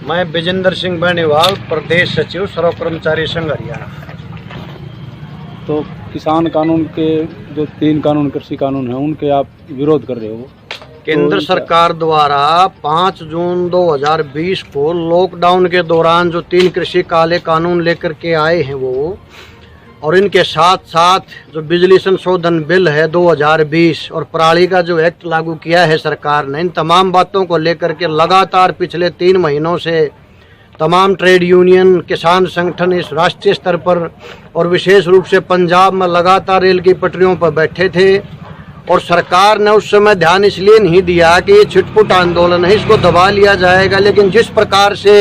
मैं विजेंद्र सिंह बेनीवाल, प्रदेश सचिव सर्व कर्मचारी संघ हरियाणा। तो किसान कानून के जो 3 कानून कृषि कानून हैं उनके आप विरोध कर रहे हो। केंद्र सरकार द्वारा 5 जून 2020 को लॉकडाउन के दौरान जो 3 कृषि काले कानून लेकर के आए हैं वो, और इनके साथ साथ जो बिजली संशोधन बिल है 2020 और पराली का जो एक्ट लागू किया है सरकार ने, इन तमाम बातों को लेकर के लगातार पिछले 3 महीनों से तमाम ट्रेड यूनियन, किसान संगठन इस राष्ट्रीय स्तर पर और विशेष रूप से पंजाब में लगातार रेल की पटरियों पर बैठे थे। और सरकार ने उस समय ध्यान इसलिए नहीं दिया कि ये छिटपुट आंदोलन है, इसको दबा लिया जाएगा। लेकिन जिस प्रकार से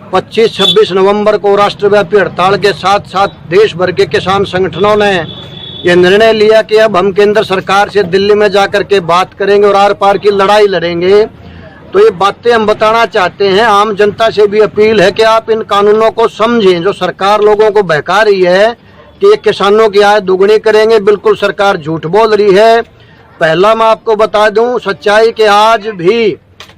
25-26 नवंबर को राष्ट्रव्यापी हड़ताल के साथ साथ देश भर के किसान संगठनों ने यह निर्णय लिया कि अब हम केंद्र सरकार से दिल्ली में जाकर के बात करेंगे और आर पार की लड़ाई लड़ेंगे, तो ये बातें हम बताना चाहते हैं। आम जनता से भी अपील है कि आप इन कानूनों को समझें। जो सरकार लोगों को बहका रही है कि ये किसानों की आय दुगनी करेंगे, बिल्कुल सरकार झूठ बोल रही है। पहला मैं आपको बता दूं सच्चाई कि आज भी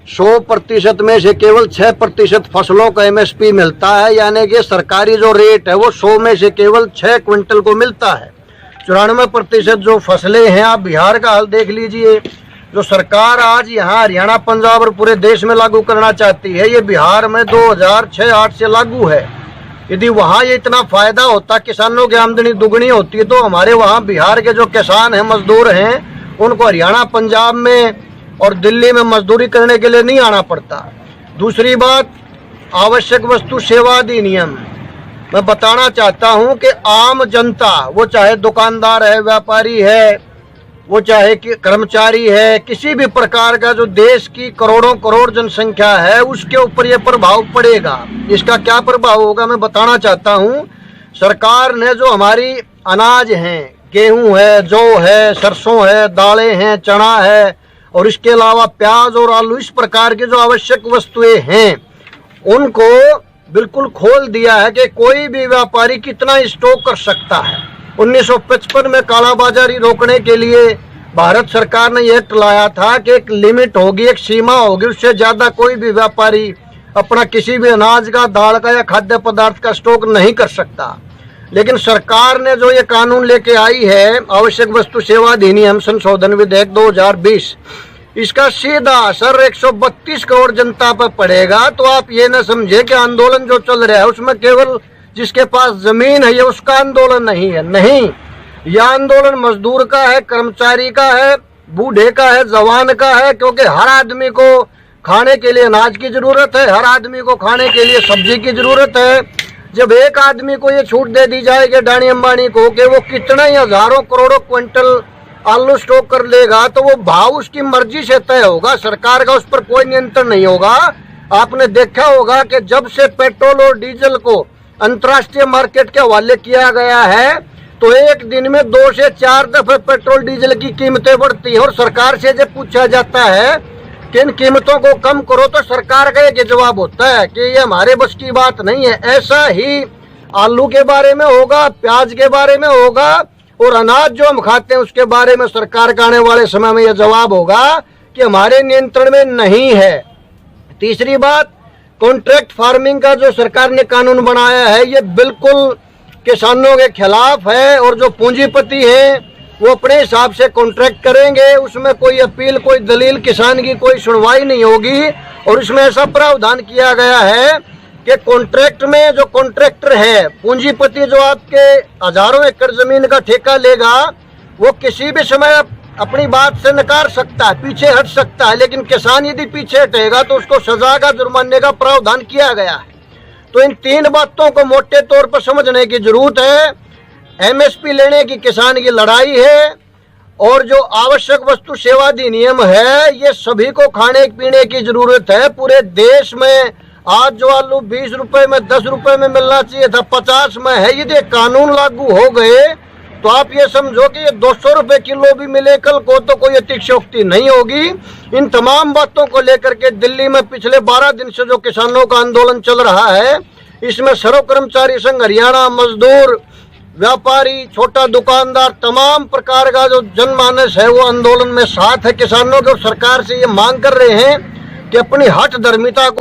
100% में से केवल 6% फसलों का MSP मिलता है, यानी कि सरकारी जो रेट है वो 100 में से केवल 6 क्विंटल को मिलता है। 94% जो फसलें हैं, आप बिहार का हाल देख लीजिए। जो सरकार आज यहाँ हरियाणा, पंजाब और पूरे देश में लागू करना चाहती है, ये बिहार में 2006-08 से लागू है। यदि वहाँ ये इतना फायदा होता, किसानों की आमदनी दुगनी होती, तो हमारे वहाँ बिहार के जो किसान हैं, मजदूर हैं, उनको हरियाणा, पंजाब में और दिल्ली में मजदूरी करने के लिए नहीं आना पड़ता। दूसरी बात, आवश्यक वस्तु सेवा अधिनियम, मैं बताना चाहता हूं कि आम जनता, वो चाहे दुकानदार है, व्यापारी है, वो चाहे कि कर्मचारी है, किसी भी प्रकार का जो देश की करोड़ों करोड़ जनसंख्या है, उसके ऊपर ये प्रभाव पड़ेगा। इसका क्या प्रभाव होगा मैं बताना चाहता हूं। सरकार ने जो हमारी अनाज हैं, गेहूं है, जौ है, सरसों है, दालें हैं, चना है और इसके अलावा प्याज और आलू, इस प्रकार की जो आवश्यक वस्तुएं हैं, उनको बिल्कुल खोल दिया है कि कोई भी व्यापारी कितना स्टॉक कर सकता है। 1955 में कालाबाजारी रोकने के लिए भारत सरकार ने यह एक्ट लाया था कि एक लिमिट होगी, एक सीमा होगी, उससे ज़्यादा कोई भी व्यापारी अपना किसी भी अनाज का, दाल का या खाद्य पदार्थ का स्टॉक नहीं कर सकता। लेकिन सरकार ने जो ये कानून लेके आई है, आवश्यक वस्तु सेवा अधिनियम संशोधन विधेयक 2020, इसका सीधा असर 132 करोड़ जनता पर पड़ेगा। तो आप ये न समझे कि आंदोलन जो चल रहा है उसमें केवल जिसके पास जमीन है ये उसका आंदोलन नहीं है। नहीं, यह आंदोलन मजदूर का है, कर्मचारी का है, बूढ़े का है, जवान का है, क्योंकि हर आदमी को खाने के लिए अनाज की जरूरत है, हर आदमी को खाने के लिए सब्जी की जरूरत है। जब एक आदमी को ये छूट दे दी जाएगी, अडानी अंबानी को, कि वो कितना ही हजारों करोड़ों क्विंटल आलू स्टॉक कर लेगा, तो वो भाव उसकी मर्जी से तय होगा, सरकार का उस पर कोई नियंत्रण नहीं होगा। आपने देखा होगा कि जब से पेट्रोल और डीजल को अंतर्राष्ट्रीय मार्केट के हवाले किया गया है, तो एक दिन में 2 से 4 दफे पेट्रोल डीजल की कीमतें बढ़ती है। और सरकार से जब पूछा जाता है कि इन कीमतों को कम करो, तो सरकार का एक जवाब होता है कि ये हमारे बस की बात नहीं है। ऐसा ही आलू के बारे में होगा, प्याज के बारे में होगा और अनाज जो हम खाते हैं उसके बारे में सरकार का आने वाले समय में यह जवाब होगा कि हमारे नियंत्रण में नहीं है। तीसरी बात, कॉन्ट्रैक्ट फार्मिंग का जो सरकार ने कानून बनाया है, ये बिल्कुल किसानों के खिलाफ है। और जो पूंजीपति हैं वो अपने हिसाब से कॉन्ट्रैक्ट करेंगे, उसमें कोई अपील, कोई दलील, किसान की कोई सुनवाई नहीं होगी। और इसमें ऐसा प्रावधान किया गया है कि कॉन्ट्रैक्ट में जो कॉन्ट्रैक्टर है, पूंजीपति जो आपके हजारों एकड़ जमीन का ठेका लेगा, वो किसी भी समय अपनी बात से नकार सकता है, पीछे हट सकता है। लेकिन किसान यदि पीछे हटेगा तो उसको सजा का, जुर्माने का प्रावधान किया गया है। तो इन 3 बातों को मोटे तौर पर समझने की जरूरत है। MSP लेने की किसान की लड़ाई है, और जो आवश्यक वस्तु सेवा अधिनियम है, ये सभी को खाने पीने की जरूरत है। पूरे देश में आज जो आलू 20 रुपए में, 10 रुपए में मिलना चाहिए था, 50 में है। यदि कानून लागू हो गए तो आप ये समझो कि ये 200 रुपए किलो भी मिले कल को, तो कोई अतिशयोक्ति नहीं होगी। इन तमाम बातों को लेकर के दिल्ली में पिछले 12 दिन से जो किसानों का आंदोलन चल रहा है, इसमें सर्व कर्मचारी संघ हरियाणा, मजदूर, व्यापारी, छोटा दुकानदार, तमाम प्रकार का जो जनमानस है वो आंदोलन में साथ है किसानों के। सरकार से ये मांग कर रहे हैं कि अपनी हठ धर्मिता को